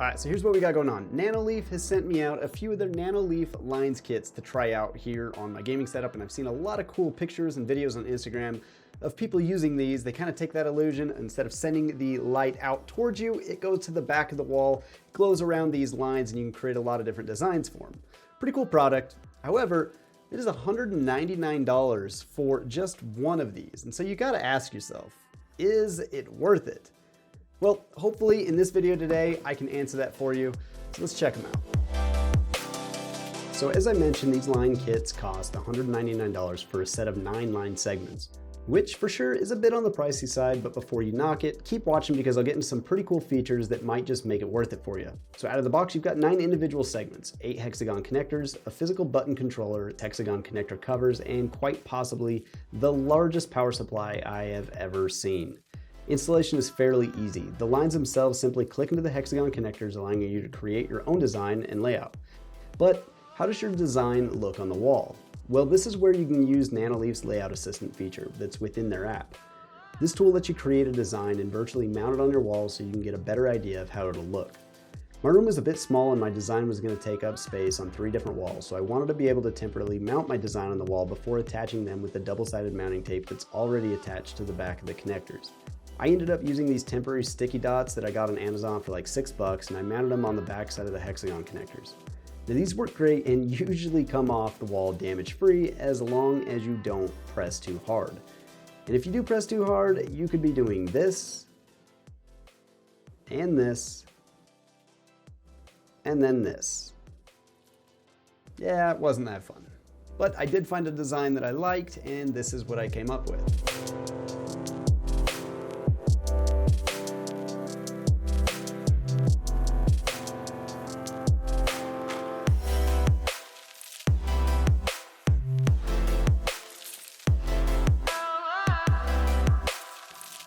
Alright, so here's what we got going on. Nanoleaf has sent me out a few of their Nanoleaf lines kits to try out here on my gaming setup, and I've seen a lot of cool pictures and videos on Instagram of people using these. They kind of take that illusion, instead of sending the light out towards you, it goes to the back of the wall, glows around these lines, and you can create a lot of different designs for them. Pretty cool product. However, it is $199 for just one of these, and so you gotta ask yourself, is it worth it? Well, hopefully in this video today, I can answer that for you. So let's check them out. So as I mentioned, these line kits cost $199 for a set of 9 line segments, which for sure is a bit on the pricey side, but before you knock it, keep watching because I'll get into some pretty cool features that might just make it worth it for you. So out of the box, you've got 9 individual segments, 8 hexagon connectors, a physical button controller, hexagon connector covers, and quite possibly the largest power supply I have ever seen. Installation is fairly easy. The lines themselves simply click into the hexagon connectors, allowing you to create your own design and layout. But how does your design look on the wall? Well, this is where you can use Nanoleaf's Layout Assistant feature that's within their app. This tool lets you create a design and virtually mount it on your wall so you can get a better idea of how it'll look. My room was a bit small and my design was going to take up space on 3 different walls, so I wanted to be able to temporarily mount my design on the wall before attaching them with the double-sided mounting tape that's already attached to the back of the connectors. I ended up using these temporary sticky dots that I got on Amazon for like $6, and I mounted them on the back side of the hexagon connectors. Now these work great and usually come off the wall damage-free as long as you don't press too hard. And if you do press too hard, you could be doing this, and this, and then this. Yeah, it wasn't that fun. But I did find a design that I liked, and this is what I came up with.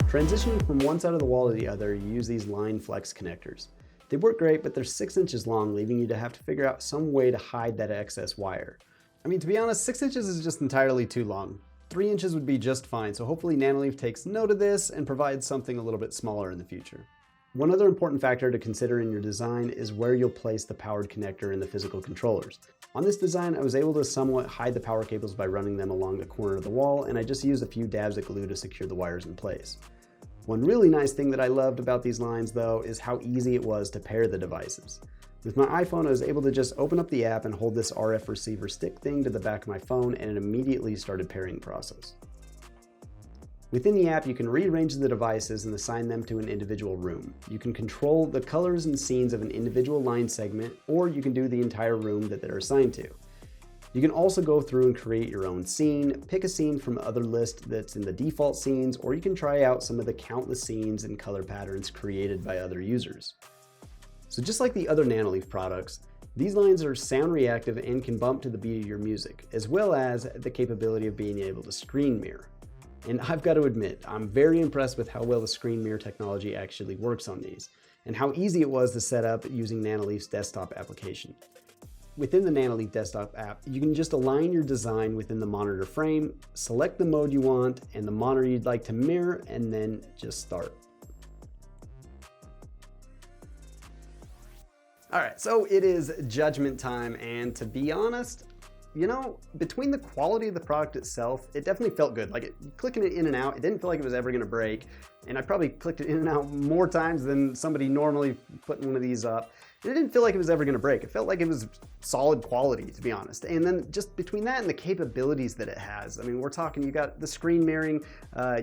Transitioning from one side of the wall to the other, you use these line flex connectors. They work great, but they're 6 inches long, leaving you to have to figure out some way to hide that excess wire. I mean, to be honest, 6 inches is just entirely too long. 3 inches would be just fine, so hopefully Nanoleaf takes note of this and provides something a little bit smaller in the future. One other important factor to consider in your design is where you'll place the powered connector in the physical controllers. On this design, I was able to somewhat hide the power cables by running them along the corner of the wall, and I just used a few dabs of glue to secure the wires in place. One really nice thing that I loved about these lines though is how easy it was to pair the devices. With my iPhone, I was able to just open up the app and hold this RF receiver stick thing to the back of my phone, and it immediately started pairing process. Within the app, you can rearrange the devices and assign them to an individual room. You can control the colors and scenes of an individual line segment, or you can do the entire room that they're assigned to. You can also go through and create your own scene, pick a scene from other list that's in the default scenes, or you can try out some of the countless scenes and color patterns created by other users. So just like the other Nanoleaf products, these lines are sound reactive and can bump to the beat of your music, as well as the capability of being able to screen mirror. And I've got to admit, I'm very impressed with how well the screen mirror technology actually works on these, and how easy it was to set up using Nanoleaf's desktop application. Within the Nanoleaf desktop app, you can just align your design within the monitor frame, select the mode you want and the monitor you'd like to mirror, and then just start. All right, so it is judgment time, and to be honest, you know, between the quality of the product itself, it definitely felt good. Like clicking it in and out, it didn't feel like it was ever gonna break, and I probably clicked it in and out more times than somebody normally putting one of these up. And it didn't feel like it was ever gonna break. It felt like it was solid quality, to be honest. And then just between that and the capabilities that it has, I mean, we're talking, you got the screen mirroring,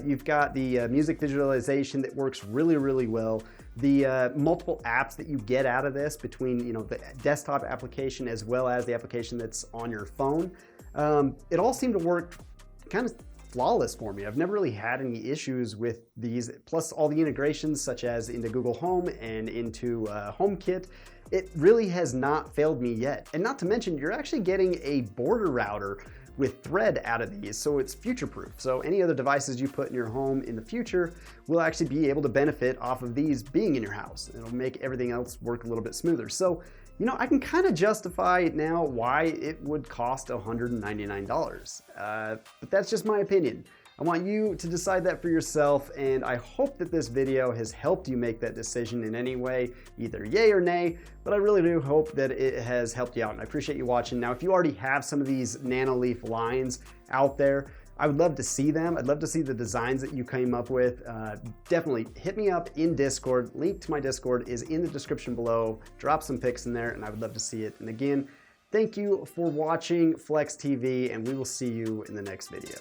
you've got the music visualization that works really, really well. The multiple apps that you get out of this between, you know, the desktop application as well as the application that's on your phone, it all seemed to work kind of flawless for me. I've never really had any issues with these, plus all the integrations such as into Google Home and into HomeKit. It really has not failed me yet. And not to mention, you're actually getting a border router with Thread out of these, so it's future-proof. So any other devices you put in your home in the future will actually be able to benefit off of these being in your house. It'll make everything else work a little bit smoother. So, you know, I can kind of justify now why it would cost $199. But that's just my opinion. I want you to decide that for yourself, and I hope that this video has helped you make that decision in any way, either yay or nay, but I really do hope that it has helped you out, and I appreciate you watching. Now, if you already have some of these Nanoleaf lines out there, I would love to see them. I'd love to see the designs that you came up with. Definitely hit me up in Discord. Link to my Discord is in the description below. Drop some pics in there, and I would love to see it. And again, thank you for watching Flex TV, and we will see you in the next video.